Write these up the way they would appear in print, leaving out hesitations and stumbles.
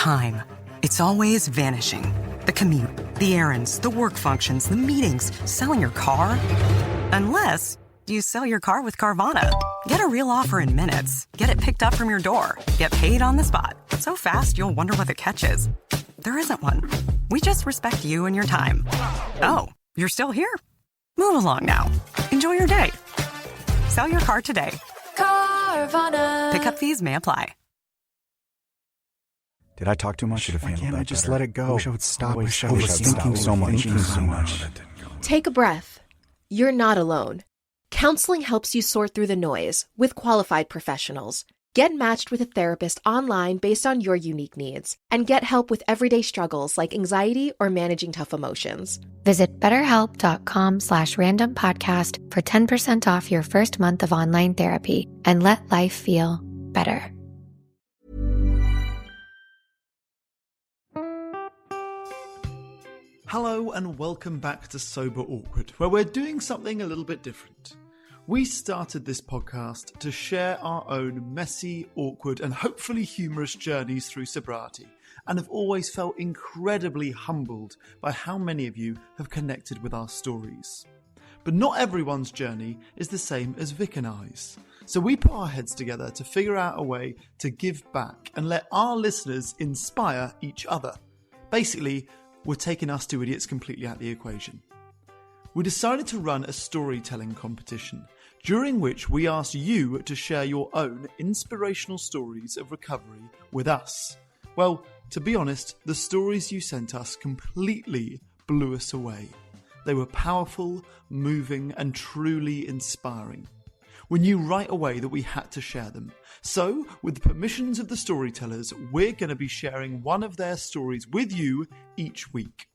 Time. It's always vanishing. The commute, the errands, the work functions, the meetings, selling your car. Unless you sell your car with Carvana. Get a real offer in minutes. Get it picked up from your door. Get paid on the spot. So fast, you'll wonder what the catch is. There isn't one. We just respect you and your time. Oh, you're still here? Move along now. Enjoy your day. Sell your car today. Carvana. Pickup fees may apply. Did I talk too much? Should have handled that I just better. let it go? I wish I would stop Overthinking so much. Take a breath. You're not alone. Counseling helps you sort through the noise with qualified professionals. Get matched with a therapist online based on your unique needs and get help with everyday struggles like anxiety or managing tough emotions. Visit BetterHelp.com/randompodcast for 10% off your first month of online therapy and let life feel better. Hello and welcome back to Sober Awkward, where we're doing something a little bit different. We started this podcast to share our own messy, awkward and hopefully humorous journeys through sobriety, and have always felt incredibly humbled by how many of you have connected with our stories. But not everyone's journey is the same as Vic and I's. So we put our heads together to figure out a way to give back and let our listeners inspire each other. Basically, we're taking us two idiots completely out of the equation. We decided to run a storytelling competition, during which we asked you to share your own inspirational stories of recovery with us. Well, to be honest, the stories you sent us completely blew us away. They were powerful, moving, and truly inspiring. We knew right away that we had to share them. So, with the permissions of the storytellers, we're going to be sharing one of their stories with you each week.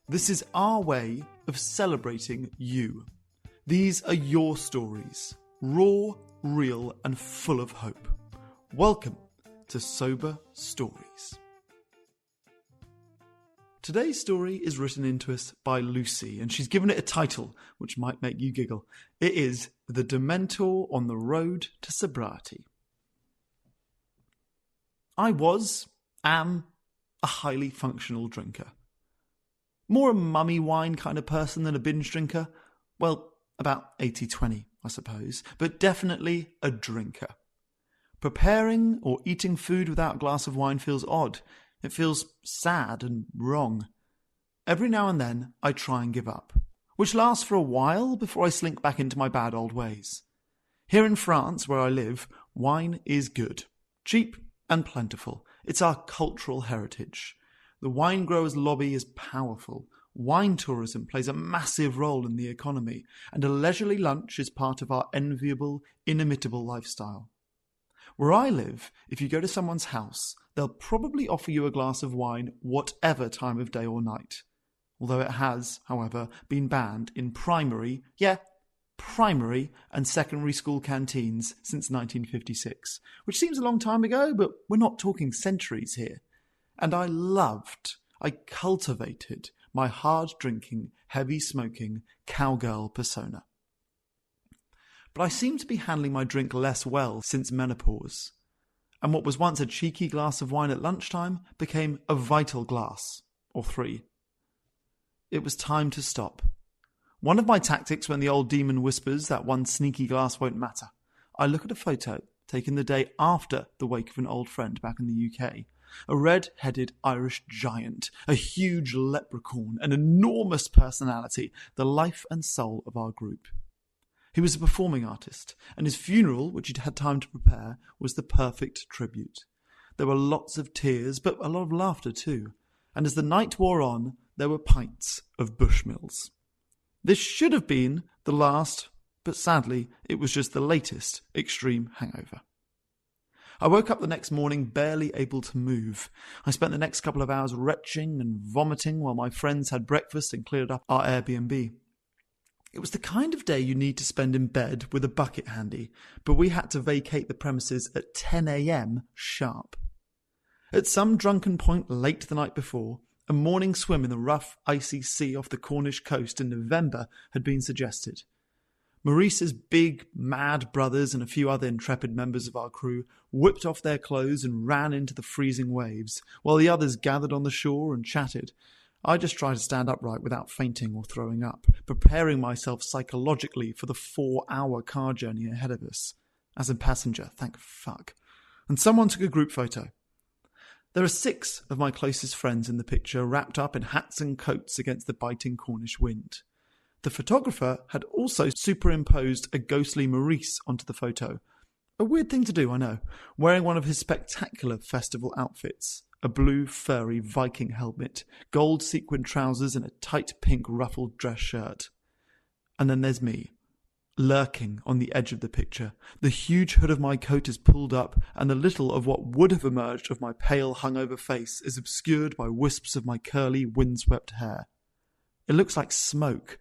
This is our way of celebrating you. These are your stories, raw, real, and full of hope. Welcome to Sober Stories. Today's story is written into us by Lucy, and she's given it a title, which might make you giggle. It is The Dementor on the Road to Sobriety. I am a highly functional drinker. More a mummy wine kind of person than a binge drinker. Well, about 80-20, I suppose, but definitely a drinker. Preparing or eating food without a glass of wine feels odd. It feels sad and wrong. Every now and then, I try and give up, which lasts for a while before I slink back into my bad old ways. Here in France, where I live, wine is good, cheap and plentiful. It's our cultural heritage. The wine growers' lobby is powerful. Wine tourism plays a massive role in the economy, and a leisurely lunch is part of our enviable, inimitable lifestyle. Where I live, if you go to someone's house, they'll probably offer you a glass of wine whatever time of day or night. Although it has, however, been banned in primary and secondary school canteens since 1956, which seems a long time ago, but we're not talking centuries here. And I cultivated my hard-drinking, heavy-smoking cowgirl persona. But I seem to be handling my drink less well since menopause, and what was once a cheeky glass of wine at lunchtime became a vital glass, or 3. It was time to stop. One of my tactics when the old demon whispers that one sneaky glass won't matter, I look at a photo taken the day after the wake of an old friend back in the UK. A red-headed Irish giant, a huge leprechaun, an enormous personality, the life and soul of our group. He was a performing artist, and his funeral, which he'd had time to prepare, was the perfect tribute. There were lots of tears, but a lot of laughter too, and as the night wore on, there were pints of Bushmills. This should have been the last, but sadly, it was just the latest extreme hangover. I woke up the next morning barely able to move. I spent the next couple of hours retching and vomiting while my friends had breakfast and cleared up our Airbnb. It was the kind of day you need to spend in bed with a bucket handy, but we had to vacate the premises at 10 a.m. sharp. At some drunken point late the night before, a morning swim in the rough, icy sea off the Cornish coast in November had been suggested. Maurice's big, mad brothers and a few other intrepid members of our crew whipped off their clothes and ran into the freezing waves, while the others gathered on the shore and chatted. I just tried to stand upright without fainting or throwing up, preparing myself psychologically for the 4-hour car journey ahead of us. As a passenger, thank fuck. And someone took a group photo. There are 6 of my closest friends in the picture, wrapped up in hats and coats against the biting Cornish wind. The photographer had also superimposed a ghostly Maurice onto the photo. A weird thing to do, I know, wearing one of his spectacular festival outfits. A blue, furry Viking helmet, gold sequin trousers and a tight pink ruffled dress shirt. And then there's me, lurking on the edge of the picture. The huge hood of my coat is pulled up, and the little of what would have emerged of my pale, hungover face is obscured by wisps of my curly, windswept hair. It looks like smoke.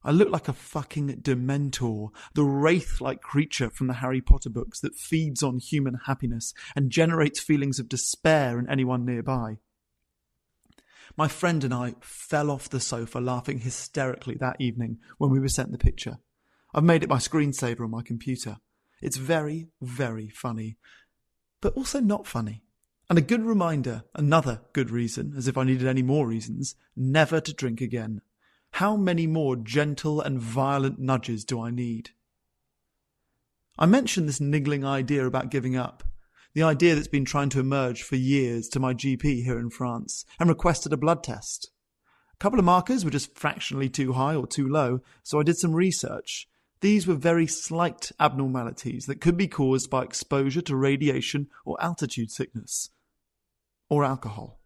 I look like a fucking Dementor, the wraith-like creature from the Harry Potter books that feeds on human happiness and generates feelings of despair in anyone nearby. My friend and I fell off the sofa laughing hysterically that evening when we were sent the picture. I've made it my screensaver on my computer. It's very, very funny, but also not funny. And a good reminder, another good reason, as if I needed any more reasons, never to drink again. How many more gentle and violent nudges do I need? I mentioned this niggling idea about giving up, the idea that's been trying to emerge for years, to my GP here in France, and requested a blood test. A couple of markers were just fractionally too high or too low, so I did some research. These were very slight abnormalities that could be caused by exposure to radiation or altitude sickness, or alcohol.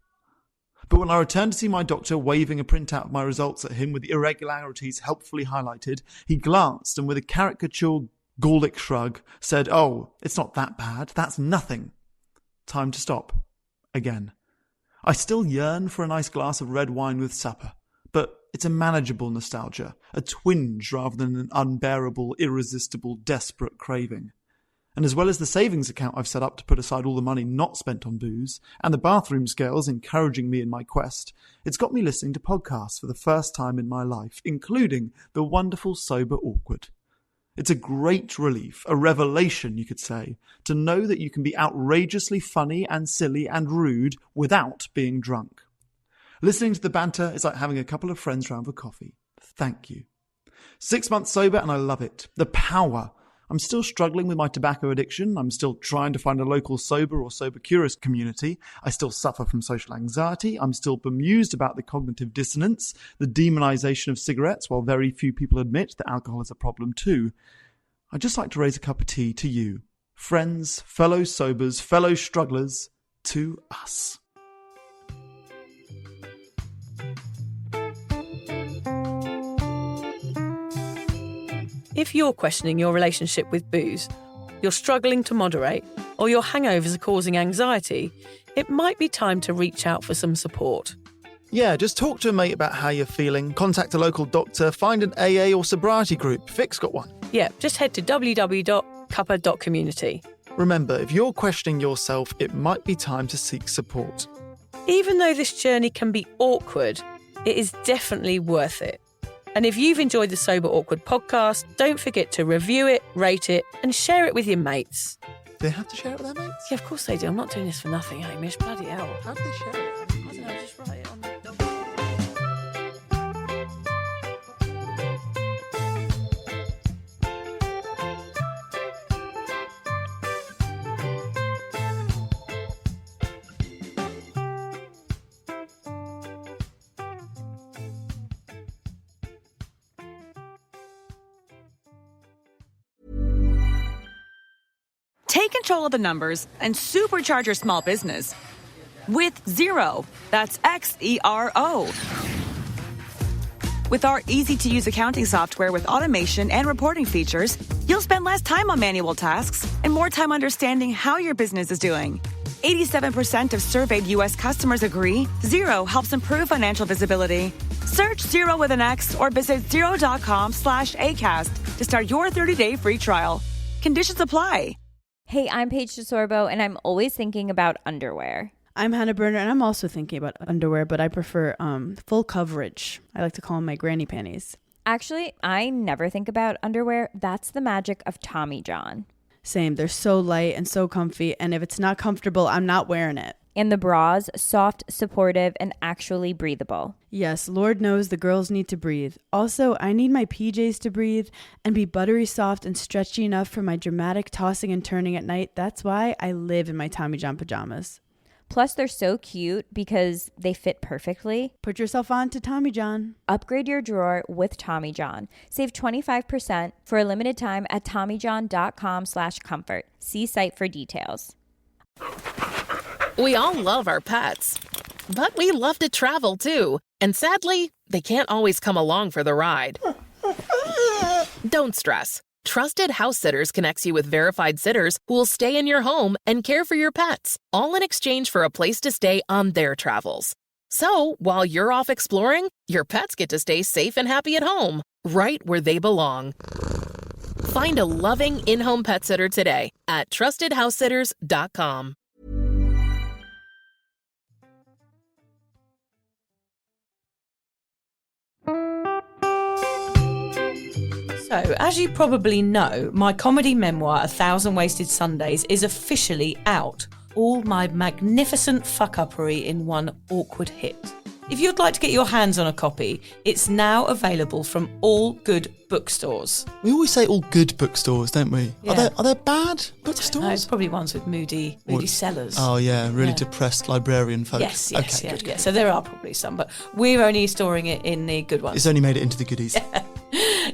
But when I returned to see my doctor, waving a printout of my results at him with the irregularities helpfully highlighted, he glanced and with a caricature Gallic shrug said, "Oh, it's not that bad. That's nothing." Time to stop. Again. I still yearn for a nice glass of red wine with supper, but it's a manageable nostalgia, a twinge rather than an unbearable, irresistible, desperate craving. And as well as the savings account I've set up to put aside all the money not spent on booze, and the bathroom scales encouraging me in my quest, it's got me listening to podcasts for the first time in my life, including the wonderful Sober Awkward. It's a great relief, a revelation, you could say, to know that you can be outrageously funny and silly and rude without being drunk. Listening to the banter is like having a couple of friends round for coffee. Thank you. 6 months sober and I love it. The power. I'm still struggling with my tobacco addiction. I'm still trying to find a local sober or sober curious community. I still suffer from social anxiety. I'm still bemused about the cognitive dissonance, the demonization of cigarettes, while very few people admit that alcohol is a problem too. I'd just like to raise a cup of tea to you, friends, fellow sobers, fellow strugglers, to us. If you're questioning your relationship with booze, you're struggling to moderate, or your hangovers are causing anxiety, it might be time to reach out for some support. Yeah, just talk to a mate about how you're feeling, contact a local doctor, find an AA or sobriety group. Vic's got one. Yeah, just head to www.cuppa.community. Remember, if you're questioning yourself, it might be time to seek support. Even though this journey can be awkward, it is definitely worth it. And if you've enjoyed the Sober Awkward podcast, don't forget to review it, rate it, and share it with your mates. They have to share it with their mates? Yeah, of course they do. I'm not doing this for nothing, Hamish. Bloody hell. How do they share it? I don't know, just write it on the... Take control of the numbers and supercharge your small business with Xero. That's Xero. With our easy-to-use accounting software with automation and reporting features, you'll spend less time on manual tasks and more time understanding how your business is doing. 87% of surveyed U.S. customers agree Xero helps improve financial visibility. Search Xero with an X or visit Xero.com/ACAST to start your 30-day free trial. Conditions apply. Hey, I'm Paige DeSorbo, and I'm always thinking about underwear. I'm Hannah Berner, and I'm also thinking about underwear, but I prefer full coverage. I like to call them my granny panties. Actually, I never think about underwear. That's the magic of Tommy John. Same. They're so light and so comfy, and if it's not comfortable, I'm not wearing it. And the bras, soft, supportive, and actually breathable. Yes, Lord knows the girls need to breathe. Also, I need my PJs to breathe and be buttery soft and stretchy enough for my dramatic tossing and turning at night. That's why I live in my Tommy John pajamas. Plus, they're so cute because they fit perfectly. Put yourself on to Tommy John. Upgrade your drawer with Tommy John. Save 25% for a limited time at TommyJohn.com/comfort. See site for details. We all love our pets, but we love to travel too. And sadly, they can't always come along for the ride. Don't stress. Trusted House Sitters connects you with verified sitters who will stay in your home and care for your pets, all in exchange for a place to stay on their travels. So, while you're off exploring, your pets get to stay safe and happy at home, right where they belong. Find a loving in-home pet sitter today at trustedhousesitters.com. So, as you probably know, my comedy memoir, 1,000 Wasted Sundays, is officially out. All my magnificent fuck-uppery in one awkward hit. If you'd like to get your hands on a copy, it's now available from all good bookstores. We always say all good bookstores, don't we? Yeah. Are there bad bookstores? No, it's probably ones with moody sellers. Oh yeah, really depressed librarian folk. Yes, okay, yeah. good. So there are probably some, but we're only storing it in the good ones. It's only made it into the goodies.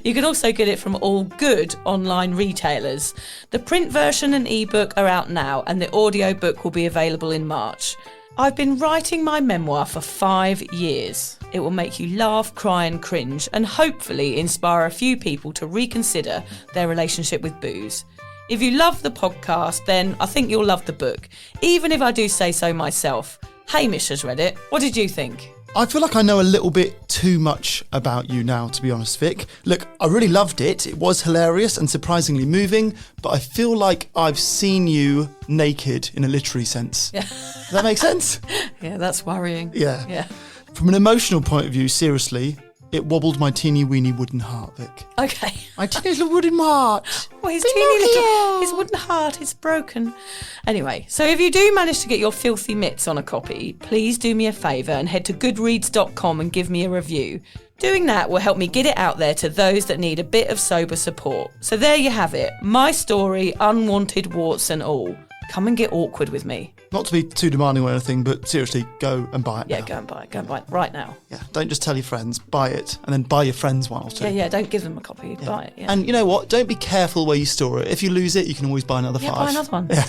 You can also get it from all good online retailers. The print version and ebook are out now, and the audiobook will be available in March. I've been writing my memoir for 5 years. It will make you laugh, cry and cringe, and hopefully inspire a few people to reconsider their relationship with booze. If you love the podcast, then I think you'll love the book, even if I do say so myself. Hamish has read it. What did you think? I feel like I know a little bit too much about you now, to be honest, Vic. Look, I really loved it. It was hilarious and surprisingly moving, but I feel like I've seen you naked in a literary sense. Yeah. Does that make sense? Yeah, that's worrying. Yeah. From an emotional point of view, seriously, it wobbled my teeny weeny wooden heart, Vic. Okay. My teeny little wooden heart. Well, his wooden heart is broken. Anyway, so if you do manage to get your filthy mitts on a copy, please do me a favour and head to goodreads.com and give me a review. Doing that will help me get it out there to those that need a bit of sober support. So there you have it. My story, unwanted warts and all. Come and get awkward with me. Not to be too demanding or anything, but seriously, go and buy it now. Go and buy it. Go and buy it right now. Yeah, don't just tell your friends, buy it, and then buy your friends one or two. Yeah, don't give them a copy, buy it. Yeah. And you know what? Don't be careful where you store it. If you lose it, you can always buy another 5. Buy another one. Yeah.